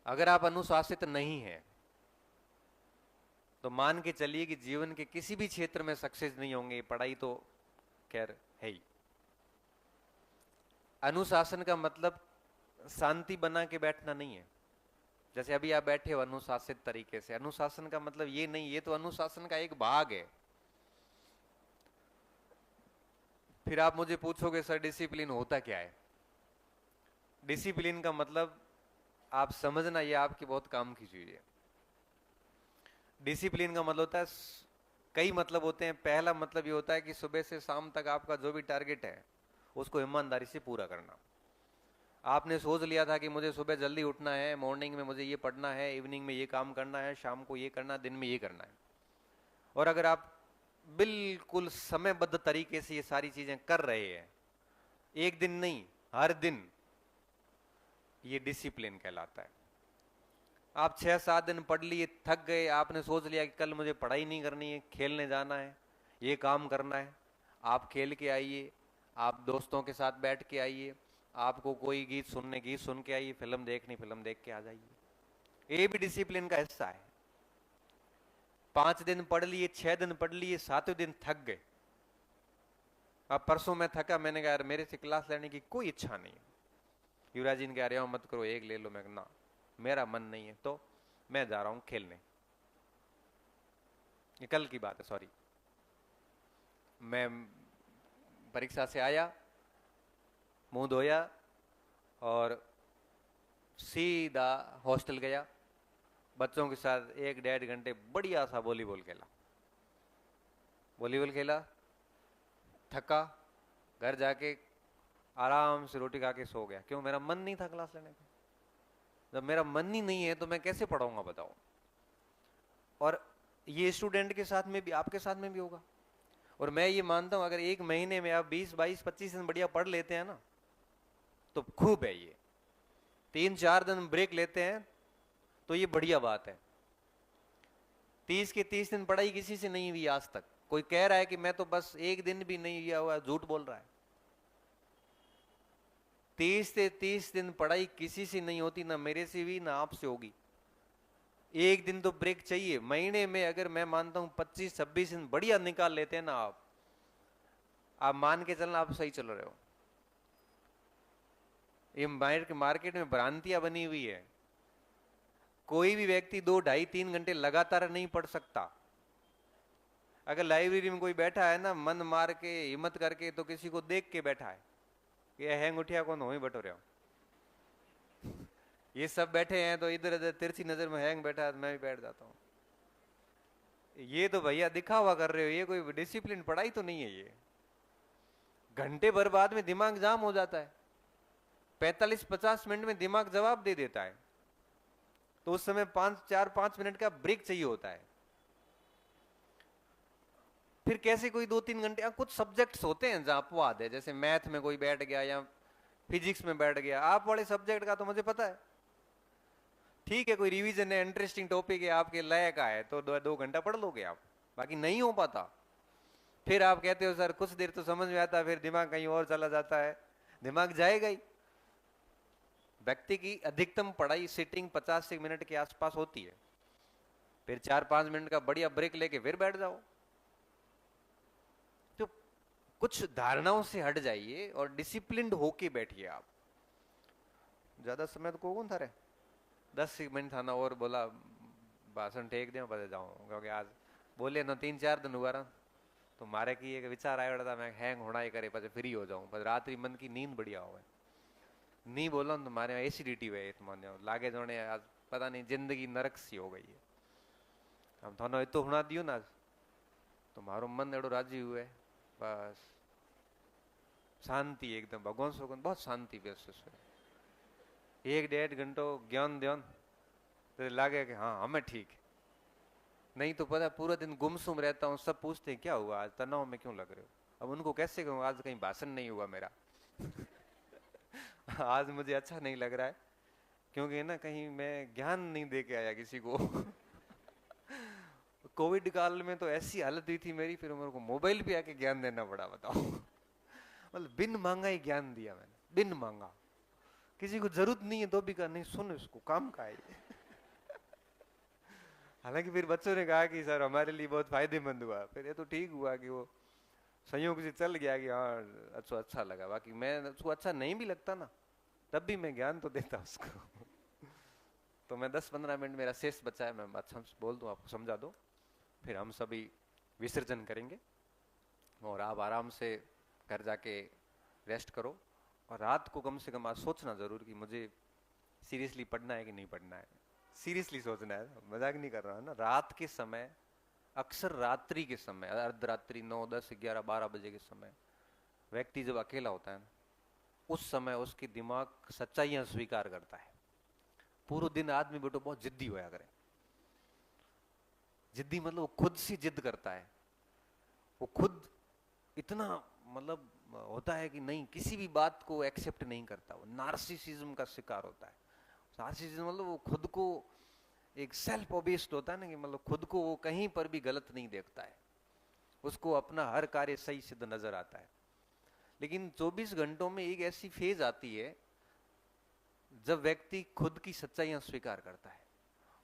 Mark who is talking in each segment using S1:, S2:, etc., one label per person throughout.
S1: अगर आप अनुशासित नहीं हैं तो मान के चलिए कि जीवन के किसी भी क्षेत्र में सक्सेस नहीं होंगे। पढ़ाई तो खैर है ही। अनुशासन का मतलब शांति बना के बैठना नहीं है। जैसे अभी आप बैठे हो अनुशासित तरीके से, अनुशासन का मतलब ये नहीं, ये तो अनुशासन का एक भाग है। फिर आप मुझे पूछोगे सर डिसिप्लिन होता क्या है? डिसिप्लिन का मतलब आप समझना, ये आपकी बहुत काम की चीज है। डिसिप्लिन का मतलब होता है, कई मतलब होते हैं। पहला मतलब ये होता है कि सुबह से शाम तक आपका जो भी टारगेट है उसको ईमानदारी से पूरा करना। आपने सोच लिया था कि मुझे सुबह जल्दी उठना है, मॉर्निंग में मुझे ये पढ़ना है, इवनिंग में ये काम करना है, शाम को ये करना, दिन में ये करना है, और अगर आप बिल्कुल समयबद्ध तरीके से ये सारी चीजें कर रहे हैं, एक दिन नहीं हर दिन, ये डिसिप्लिन कहलाता है। आप 6-7 दिन पढ़ लिए, थक गए, आपने सोच लिया कि कल मुझे पढ़ाई नहीं करनी है, खेलने जाना है, ये काम करना है। आप खेल के आइए, आप दोस्तों के साथ बैठ के आइए, आपको कोई गीत सुन के आइए, फिल्म देखनी फिल्म देख के आ जाइए। ये भी डिसिप्लिन का हिस्सा है। 5 दिन पढ़ लिए, 6 दिन पढ़ लिए, 7वें दिन थक गए। अब परसों मैं थका, मैंने कहा यार मेरे से क्लास लेने की कोई इच्छा नहीं है। युवराज जी ने कहा अरे मत करो, एक ले लो। मैं ना, मेरा मन नहीं है, तो मैं जा रहा हूं खेलने। ये कल की बात है, सॉरी। मैं परीक्षा से आया, मुंह धोया और सीधा हॉस्टल गया। बच्चों के साथ 1-1.5 घंटे बढ़िया सा वॉलीबॉल खेला। वॉलीबॉल खेला, थका, घर जाके आराम से रोटी खा के सो गया। क्यों? मेरा मन नहीं था क्लास लेने का। जब मेरा मन ही नहीं है तो मैं कैसे पढ़ाऊंगा बताओ? और ये स्टूडेंट के साथ में भी, आपके साथ में भी होगा। और मैं ये मानता हूं अगर एक महीने में आप 20-22-25 दिन बढ़िया पढ़ लेते हैं ना तो खूब है। ये 3-4 दिन ब्रेक लेते हैं तो ये बढ़िया बात है। 30 के 30 दिन पढ़ाई किसी से नहीं हुई आज तक। कोई कह रहा है कि मैं तो बस एक दिन भी नहीं किया हुआ, झूठ बोल रहा है। 30 से 30 दिन पढ़ाई किसी से नहीं होती, ना मेरे से भी ना आपसे होगी। एक दिन तो ब्रेक चाहिए महीने में। अगर मैं मानता हूं 25-26 दिन बढ़िया निकाल लेते हैं ना आप मान के चलना आप सही चल रहे हो। ये मार्केट में भ्रांतियां बनी हुई है। कोई भी व्यक्ति 2, ढाई, 3 घंटे लगातार नहीं पढ़ सकता। अगर लाइब्रेरी में कोई बैठा है ना मन मार के, हिम्मत करके, तो किसी को देख के बैठा है कि हैंग उठिया कौन हो ही बटो रहे हो। ये सब बैठे हैं तो इधर उधर तिरछी नजर में हैंग बैठा है, मैं भी बैठ जाता हूँ। ये तो भैया दिखावा कर रहे हो, ये कोई डिसिप्लिन पढ़ाई तो नहीं है। ये घंटे भर बाद में दिमाग जाम हो जाता है। 45-50 मिनट में दिमाग जवाब दे देता है, तो उस समय 5-4-5 मिनट का ब्रेक चाहिए होता है। फिर कैसे कोई 2-3 घंटे, कुछ सब्जेक्ट्स होते हैं जहां अपवाद है, जैसे मैथ में कोई बैठ गया या फिजिक्स में बैठ गया। आप वाले सब्जेक्ट का तो मुझे पता है, ठीक है, कोई रिवीजन है, इंटरेस्टिंग टॉपिक है, आपके लायक का है, तो 2 घंटा पढ़ लोगे आप। बाकी नहीं हो पाता। फिर आप कहते हो सर कुछ देर तो समझ में आता है, फिर दिमाग कहीं और चला जाता है। दिमाग जाएगा ही। व्यक्ति की अधिकतम पढ़ाई सिटिंग 50 मिनट के आसपास होती है। फिर 4-5 मिनट का बढ़िया ब्रेक लेके फिर बैठ जाओ। तो कुछ धारणाओं से हट जाइए और डिसिप्लिन्ड होके बैठिए आप। ज्यादा समय तो कौन था रे, 10 मिनट था ना, और बोला भाषण टेक दे बजे जाऊं, क्योंकि आज बोले ना 3-4 दिन हुआ रहा, तो मारे की एक विचार आया था मैं हैंग होना ही करे પછી फ्री हो जाऊं, पर रात्रि मन की नींद बढ़िया हो। नहीं बोला तो मारे एसिडिटी हुए तो माने लागे जोने आज पता नहीं जिंदगी नरक सी हो गई है। हम थानो इतो हुना दियो ना तो मारो मन एडो राजी हुए। बस शांति एकदम, भगवान सुगन बहुत शांति महसूस हुए। 1-1.5 घंटो ज्ञान ध्यान तो लगे कि हाँ हमें ठीक है। नहीं तो पता पूरा दिन गुमसुम रहता हूँ, सब पूछते हैं क्या हुआ आज, तनाव में क्यों लग रहे हो। अब उनको कैसे कहूँ आज कहीं भाषण नहीं हुआ मेरा। आज मुझे अच्छा नहीं लग रहा है, क्योंकि ना कहीं मैं ज्ञान नहीं दे के आया किसी को। कोविड काल में तो ऐसी हालत हुई थी मेरी, फिर मेरे को मोबाइल पे आके ज्ञान देना पड़ा, बताओ। मतलब बिन मांगा ही ज्ञान दिया मैंने, बिन मांगा। किसी को जरूरत नहीं है तो भी कहा नहीं सुन इसको, काम का है ये। हालांकि फिर बच्चों ने कहा कि सर हमारे लिए बहुत फायदेमंद हुआ, फिर ये तो ठीक हुआ कि वो संयोग से चल गया कि हाँ अच्छा लगा। बाकी मैं उसको अच्छा नहीं भी लगता ना तब भी मैं ज्ञान तो देता उसको। तो मैं 10-15 मिनट मेरा शेष बचा है, मैं अच्छा बोल दूं आपको, समझा दूं, फिर हम सभी विसर्जन करेंगे और आप आराम से घर जाके रेस्ट करो। और रात को कम से कम आज सोचना जरूर कि मुझे सीरियसली पढ़ना है कि नहीं पढ़ना है। सीरियसली सोचना है, मजाक नहीं कर रहा है ना। रात के समय, अक्सर रात्रि के समय, अर्धरात्रि 9, 10, 11, 12 बजे के समय व्यक्ति जब अकेला होता है ना, उस समय उसकी दिमाग सच्चाइयां स्वीकार करता है। पूरे दिन आदमी बेटो बहुत जिद्दी होया करे, जिद्दी मतलब वो खुद से जिद करता है, वो खुद इतना मतलब होता है कि नहीं किसी भी बात को एक्सेप्ट नहीं करता, वो नार्सिसिज्म का शिकार होता है। नार्सिसिज्म मतलब वो खुद को एक सेल्फ ओबेस्ड होता है ना, कि मतलब खुद को वो कहीं पर भी गलत नहीं देखता है, उसको अपना हर कार्य सही सिद्ध नजर आता है। लेकिन 24 घंटों में एक ऐसी फेज आती है जब व्यक्ति खुद की सच्चाइयां स्वीकार करता है,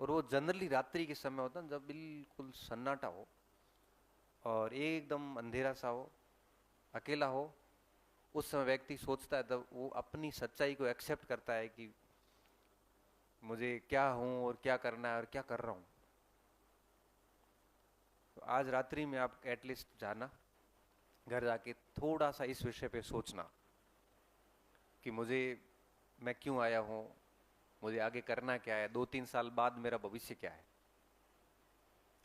S1: और वो जनरली रात्रि के समय होता है जब बिल्कुल सन्नाटा हो और एकदम अंधेरा सा हो, अकेला हो। उस समय व्यक्ति सोचता है, तब वो अपनी सच्चाई को एक्सेप्ट करता है कि मुझे क्या हूं और क्या करना है और क्या कर रहा हूं। तो आज रात्रि में आप एटलीस्ट जाना, घर जाके थोड़ा सा इस विषय पे सोचना कि मैं क्यों आया हूं, मुझे आगे करना क्या है, 2-3 साल बाद मेरा भविष्य क्या है।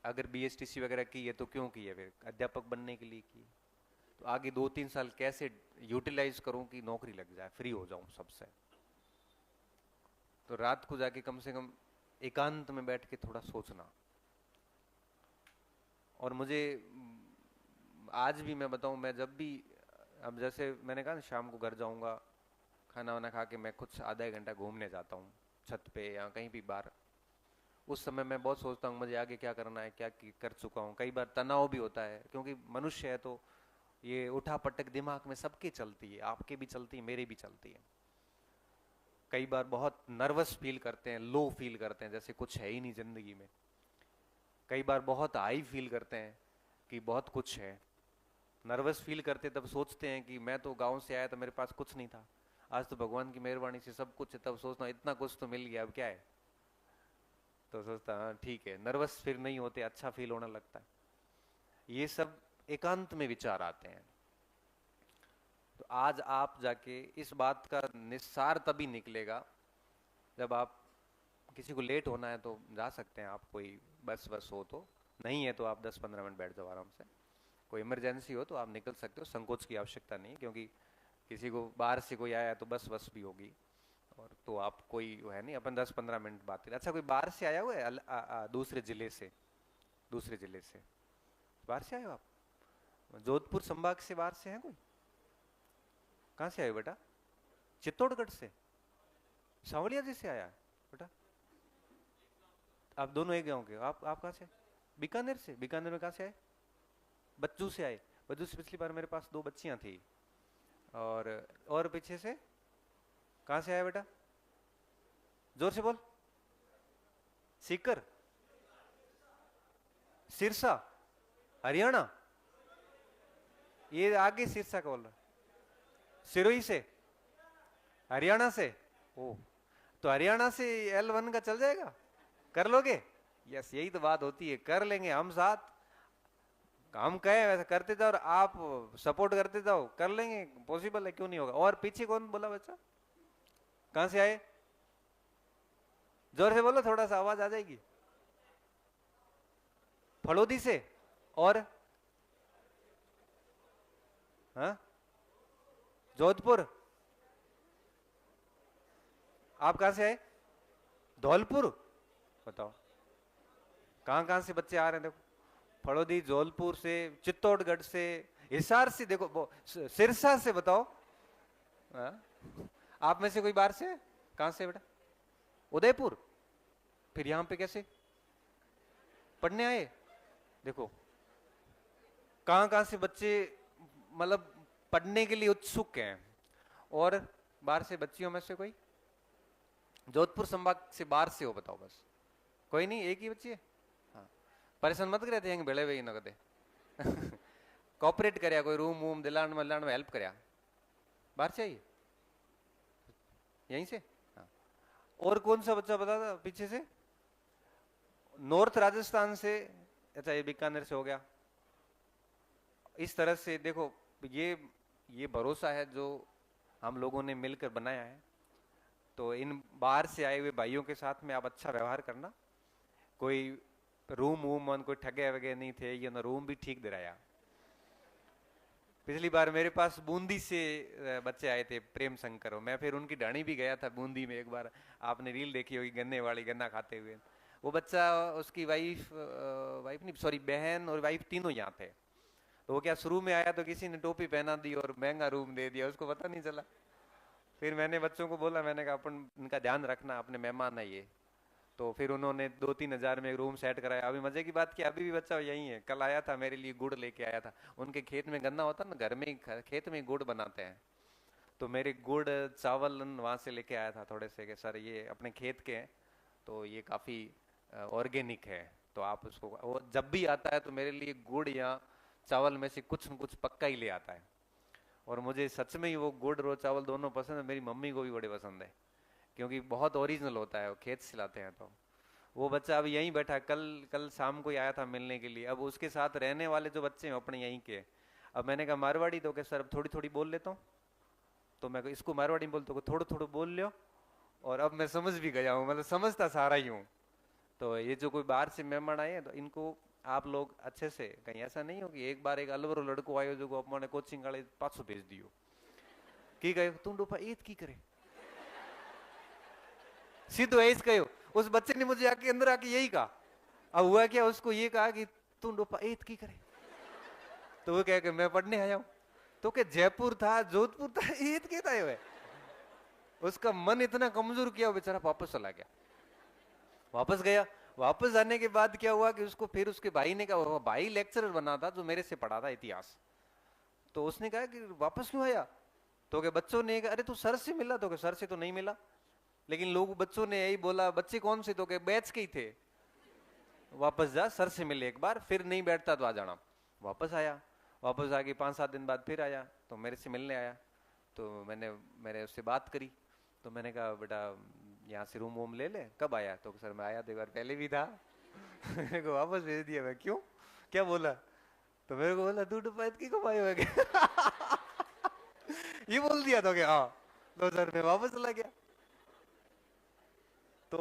S1: अगर बीएसटीसी वगैरह की है तो क्यों की है, फिर अध्यापक बनने के लिए की है, तो आगे 2-3 साल कैसे यूटिलाइज करूं कि नौकरी लग जाए, फ्री हो जाऊं सबसे। तो रात को जाके कम से कम एकांत में बैठ के थोड़ा सोचना। और मुझे आज भी मैं बताऊं, मैं जब भी, अब जैसे मैंने कहा ना शाम को घर जाऊंगा, खाना वाना खा के मैं कुछ आधा एक घंटा घूमने जाता हूँ छत पे या कहीं भी बाहर। उस समय मैं बहुत सोचता हूँ मुझे आगे क्या करना है, क्या कर चुका हूँ। कई बार तनाव भी होता है क्योंकि मनुष्य है, तो ये उठा पटक दिमाग में सबके चलती है, आपके भी चलती है, मेरे भी चलती है। कई बार बहुत नर्वस फील करते हैं, लो फील करते हैं जैसे कुछ है ही नहीं जिंदगी में। कई बार बहुत हाई फील करते हैं कि बहुत कुछ है। नर्वस फील करते तब सोचते हैं कि मैं तो गांव से आया था, मेरे पास कुछ नहीं था, आज तो भगवान की मेहरबानी से सब कुछ है। तब सोचता हूँ इतना कुछ तो मिल गया, अब क्या है। तो सोचता हाँ ठीक है, नर्वस फिर नहीं होते, अच्छा फील होने लगता है। ये सब एकांत में विचार आते हैं। तो आज आप जाके इस बात का निस्सार तभी निकलेगा जब आप, किसी को लेट होना है तो जा सकते हैं आप, कोई बस हो तो, नहीं है तो आप 10-15 मिनट बैठ जाओ आराम से। कोई इमरजेंसी हो तो आप निकल सकते हो, संकोच की आवश्यकता नहीं, क्योंकि किसी को बाहर से कोई आया है तो बस भी होगी, और तो आप कोई वो है नहीं, अपन 10-15 मिनट बात करें। अच्छा कोई बाहर से आया हुआ है दूसरे जिले से, बाहर से आए हो आप? जोधपुर संभाग से बाहर से हैं कोई? कहाँ से आए हो बेटा? चित्तौड़गढ़ से? सांवलिया जी से आया है बेटा? आप दोनों एक गांव के हो। आप कहाँ से? बीकानेर से? बीकानेर में कहाँ से आए? बच्चू से आए? बच्चू से पिछली बार मेरे पास 2 बच्चियां थी। और पीछे से कहाँ से आया बेटा? जोर से बोल। सीकर? सिरसा? हरियाणा? ये आगे सिरसा का बोल रहा, सिरोही से? हरियाणा से? ओ, तो हरियाणा से L1 का चल जाएगा, कर लोगे? यस, यही तो बात होती है, कर लेंगे हम साथ। हम कहे वैसे करते जाओ और आप सपोर्ट करते जाओ, कर लेंगे, पॉसिबल है, क्यों नहीं होगा। और पीछे कौन बोला बच्चा? कहां से आए? जोर से बोलो, थोड़ा सा आवाज आ जाएगी। फड़ोदी से? और हाँ, जोधपुर? आप कहां से आए? धौलपुर? बताओ कहां कहां से बच्चे आ रहे हैं। देखो, फड़ोदी, धौलपुर से, चित्तौड़गढ़ से, हिसार से, देखो सिरसा से। बताओ हाँ? आप में से कोई बाहर से? कहां से बेटा? उदयपुर? फिर यहां पे कैसे पढ़ने आए? देखो कहां कहां से बच्चे मतलब पढ़ने के लिए उत्सुक हैं। और बाहर से बच्चियों में से कोई? जोधपुर संभाग से बाहर से हो, बताओ बस। कोई नहीं, एक ही बच्ची है। हाँ, परेशान मत करे थे बेड़े वे न कदे कॉपरेट करया, कोई रूम वूम दिलान में हेल्प करया, बाहर से आई, यहीं से। हाँ। और कौन सा बच्चा बता था पीछे से? नॉर्थ राजस्थान से, अच्छा ये बीकानेर से हो गया। इस तरह से देखो, ये भरोसा है जो हम लोगों ने मिलकर बनाया है। तो इन बाहर से आए हुए भाइयों के साथ में आप अच्छा व्यवहार करना। कोई रूम वूम कोई ठगे वगे नहीं थे, ये ना रूम भी ठीक दिलाया। पिछली बार मेरे पास बूंदी से बच्चे आए थे, प्रेम शंकर, मैं फिर उनकी ढाणी भी गया था बूंदी में एक बार, आपने रील देखी होगी गन्ने वाली, गन्ना खाते हुए। वो बच्चा, उसकी वाइफ वाइफ नहीं सॉरी बहन और वाइफ तीनों यहाँ थे। तो वो क्या, शुरू में आया तो किसी ने टोपी पहना दी और महंगा रूम दे दिया, उसको पता नहीं चला। फिर मैंने बच्चों को बोला, मैंने कहा अपन इनका ध्यान रखना, अपने मेहमान है ये। तो फिर उन्होंने 2-3 हजार में एक रूम सेट कराया। अभी मजे की बात की, अभी भी बच्चा यही है, कल आया था मेरे लिए गुड़ लेके आया था। उनके खेत में गन्ना होता ना, घर में ही खेत में गुड़ बनाते हैं। तो मेरे गुड़ चावल वहां से लेके आया था थोड़े से, कि सर ये अपने खेत के हैं, तो ये काफी ऑर्गेनिक है, तो आप उसको, वो जब भी आता है तो मेरे लिए गुड़ या चावल में से कुछ न कुछ पक्का ही ले आता है। और मुझे सच में ही वो गुड़ और चावल दोनों पसंद है, मेरी मम्मी को भी बड़े पसंद है, क्योंकि बहुत ओरिजिनल होता है, वो खेत से लाते हैं। तो वो बच्चा अभी यहीं बैठा है, कल कल शाम को ही आया था मिलने के लिए। अब उसके साथ रहने वाले जो बच्चे हैं अपने यहीं के, अब मैंने कहा मारवाड़ी, तो क्या सर थोड़ी थोड़ी बोल लेता हूँ, तो मैं इसको मारवाड़ी में बोलता हूँ, थोड़ा थोड़ा बोल लियो। और अब मैं समझ भी गया हूँ, मतलब समझता सारा ही हूँ। तो ये जो कोई बाहर से मेहमान आए हैं, तो इनको आप लोग अच्छे से, कहीं ऐसा नहीं हो कि एक बार एक अलवरो लड़को आयो जो अपने कोचिंग वाले पाछो भेज दियो की गए तुम डोपा ईद की करे, सीधो ऐस कहो। उस बच्चे ने मुझे आके अंदर आके यही कहा। अब हुआ क्या, उसको ये कहा कि तुम डोपा ईद की करे, तो वो कह के मैं पढ़ने आया हूं। तो के जयपुर था, जोधपुर था, ईद के था ये। उसका मन इतना कमजोर किया, बेचारा वापस चला गया। वापस गया, वापस आने के बाद क्या हुआ कि उसको फिर उसके भाई ने कहा, भाई लेक्चरर बना था जो मेरे से पढ़ा था इतिहास। तो उसने कहा कि वापस क्यों आया? तो के बच्चों ने कहा, अरे तू सर से मिला? तो के सर से तो नहीं मिला, लेकिन लोग बच्चों ने यही बोला। बच्चे कौन से? तो के बैच के ही थे। वापस जा, सर से मिले एक बार, फिर नहीं बैठता तो आ जाना। वापस आया, वापस आके 5-7 दिन बाद फिर आया, तो मेरे से मिलने आया। तो मैंने उससे बात करी। तो मैंने कहा बेटा यहाँ से रूम वूम ले ले, कब आया? तो सर मैं आया 2 बार पहले भी था मेरे को वापस भेज दिया। मैं क्यों, क्या बोला? तो मेरे को बोला तू डुपायत की कब आयो है ये बोल दिया। तो क्या, हाँ। तो सर मैं वापस चला गया। तो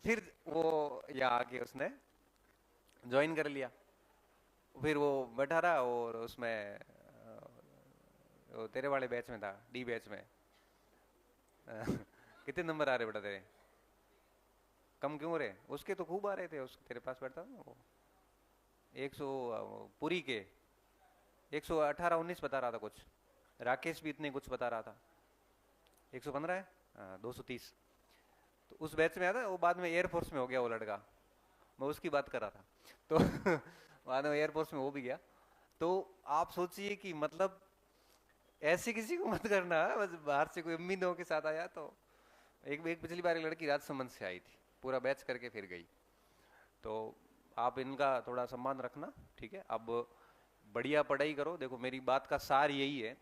S1: फिर वो यहाँ आके उसने ज्वाइन कर लिया। फिर वो बैठा रहा, और उसमें वो तेरे वाले बैच में था, डी बैच में। कितने नंबर आ रहे बेटा तेरे? कम क्यों रहे? उसके तो खूब आ रहे थे, उसके तेरे पास बैठता था ना वो। 100 पूरी के 118-19 बता रहा था कुछ। राकेश भी इतने कुछ बता रहा था। 115 है, हाँ 230। तो उस बैच में आता, वो बाद में एयरफोर्स में हो गया वो लड़का, मैं उसकी बात कर रहा था। तो बाद में एयरफोर्स में वो भी गया। तो आप सोचिए कि मतलब ऐसे किसी को मत करना, बस बाहर से कोई उम्मीदों के साथ आया। तो एक पिछली बार एक लड़की राजसमंद से आई थी, पूरा बैच करके फिर गई। तो आप इनका थोड़ा सम्मान रखना, ठीक है? अब बढ़िया पढ़ाई करो। देखो मेरी बात का सार यही है